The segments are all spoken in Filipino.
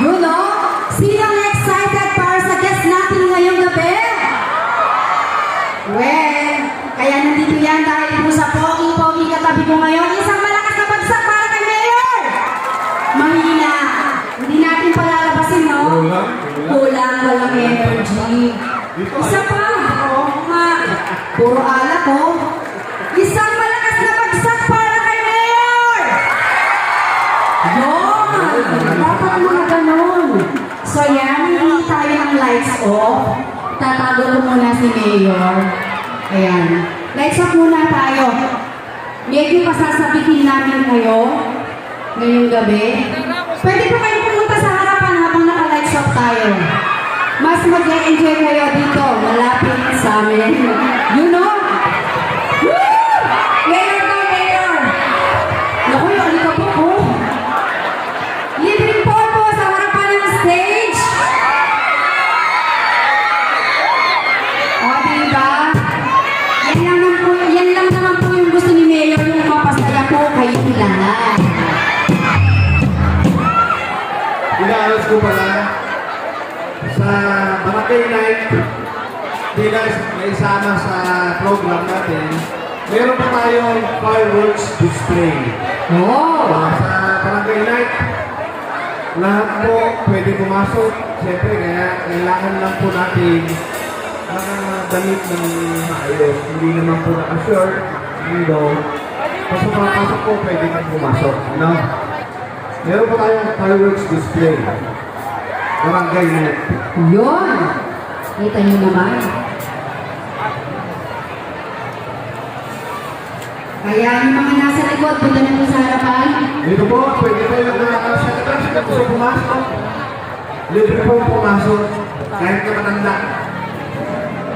You know, sinong excited para sa guest natin ngayong gabi? Well, kaya nandito yan dahil po sa pogi-pogi katabi ko ngayon. Isang malakas na bagsak para kay Mayor! Mahina. Hindi natin palalabasin, no? Kulang, walang energy. Isa pa. Oo nga. Puro alak, oh. Isang malakas na bagsak para kay Mayor! Yun! Dapat mga ganon. So yan, hindi tayo ng lights off. Tatago ko muna si Mayor. Ayan. Lights off muna tayo. Medyo pasasabihin namin kayo ngayong gabi. Pwede po kayo pumunta sa harapan habang naka-lights off tayo. Mas mag-enjoy kayo dito, malapit sa amin. You know? Woo! Mayor na, Mayor! Naku, yung alikabok ko. Libreng po sa harapan ng stage. O, diba? Yan lang naman po yung gusto ni Mayor, yung mapasaya po kayong lahat. Inaalas ko pala sa Barangay Night, bilang naisama sa program natin, meron pa tayong fireworks display. Oh! Sa Barangay Night, lahat po pwede pumasok. Siyempre, kaya kailangan lang po natin damit ng maayos. Hindi naman po naka-shirt, hindi. Pasok po, pwede kang pumasok. No? Meron pa tayong fireworks display. Barangay Night. Yun! Kita niyo naman. Kaya yung mga nasa likod, punta na po sa harapan. Dito po, pwede po yung sa gusto pumasok. Libre po pumasok. Kahit na matanda.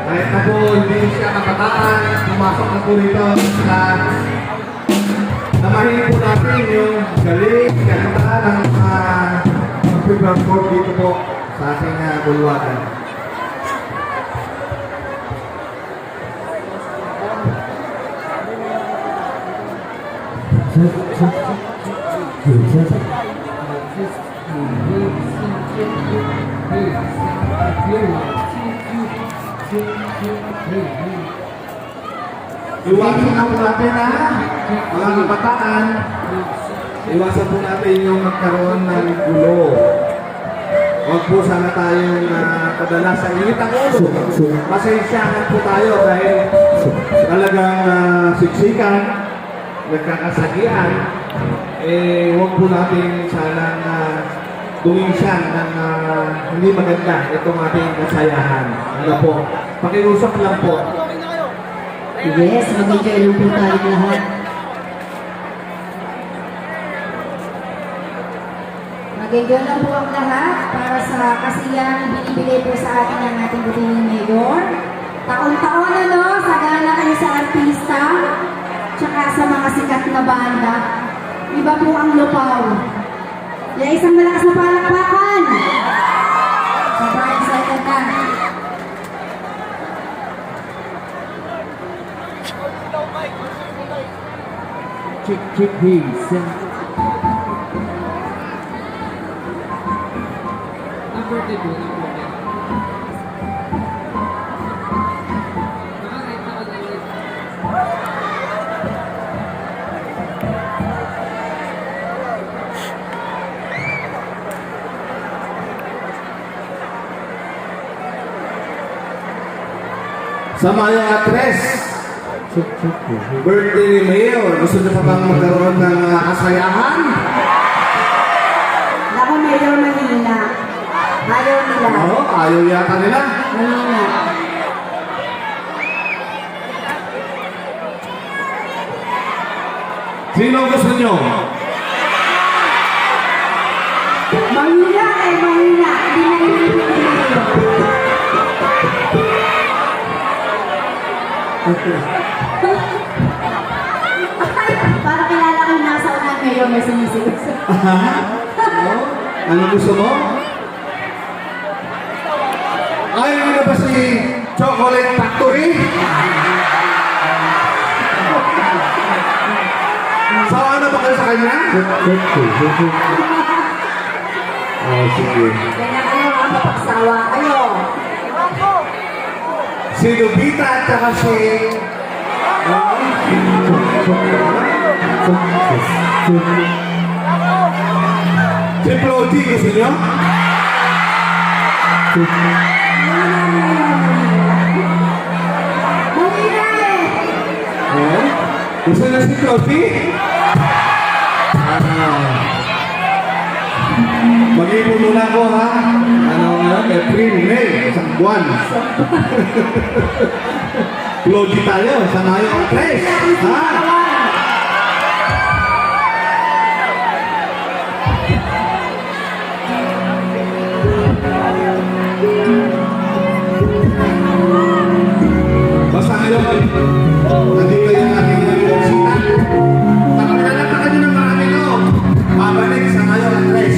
Kahit na po hindi siya kabataan, pumasok na po dito sa namahin po natin yung galing, ganda ng mag-transport dito po sa ating bulwagan. Iwasan na po natin mga kabataan. Iwasan po natin yung magkaroon ng gulo. Huwag po sana tayong padala sa init ang ulo. Pasensyahan po tayo dahil talagang siksikan, nagkakasagian. Huwag po natin sana duminsyan ng hindi maganda itong ating kasayahan. Ano po? Pakiusap lang po. Yes, mag-enjoy lang po tayo lahat. Mag-enjoy lang po ang lahat para sa kasiyang binibigay po sa atin ng ating buting Mayor. Taon-taon sagana kayo sa artista, tsaka sa mga sikat na banda. Iba po ang lupaw. Kaya isang malakas na palakpakan. Sobrang excited na. Check please. Number 2. Sa mga atres, birthday ni Mayor, gusto niyo pa bang magkaroon ng kasayahan? Ako Mayor, mahina. Ayaw nila. Oo, ayaw yata nila. Mahina. Sino gusto niyo? Mahina mahina. Hindi na hindi. Para kilala ko yung nasa unan ngayon, may sumisigaw. Ano gusto mo? Ay, hindi na ba si Chocolate Factory? Sawa na ba kayo sa kanya? Oh, sige. Ganyan kayo ha, mapagsawa kayo. Si Lubita at saka si... Si Plody, gusto nyo? Mahina eh. Eh? Gusto na si Plody? Mag-ipon muna ako ha. Ano nga? April, May, isang buwan. Plody tayo, sa ngayon ang tres. Ha? Basta ngayon, nandito yung aking bisita. Nakakilala nyo ng marami no. Babalik sa ngayon ang tres.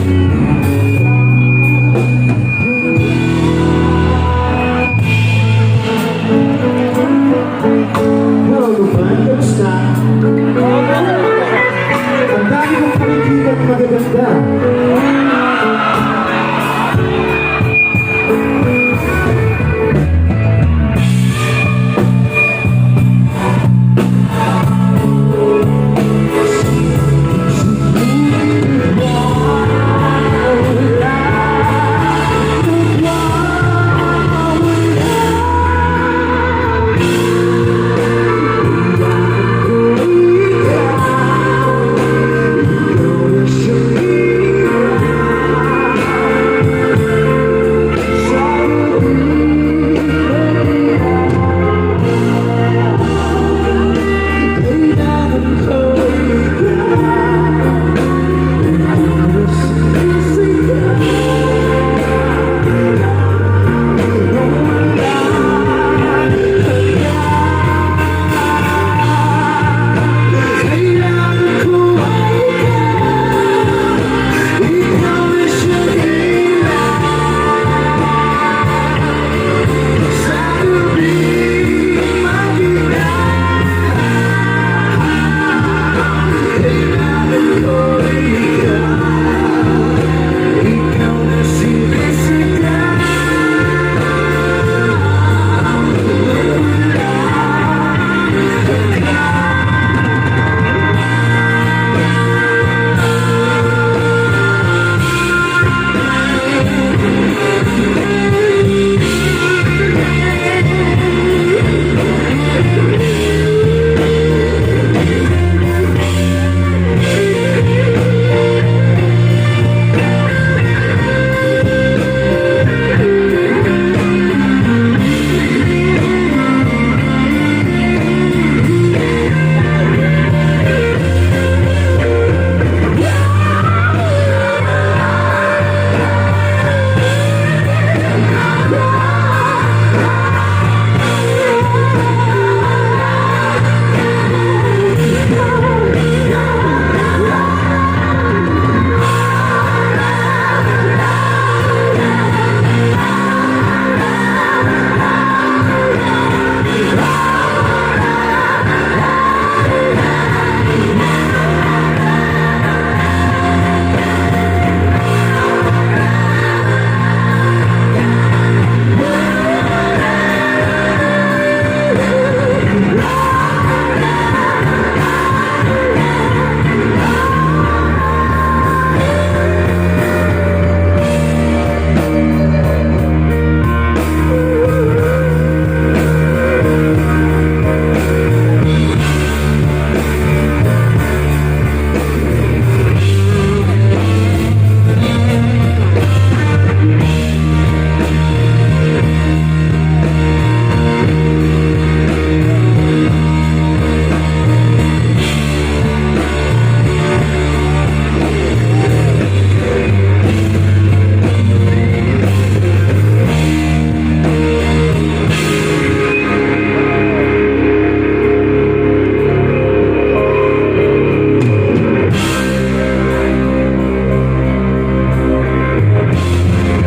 Thank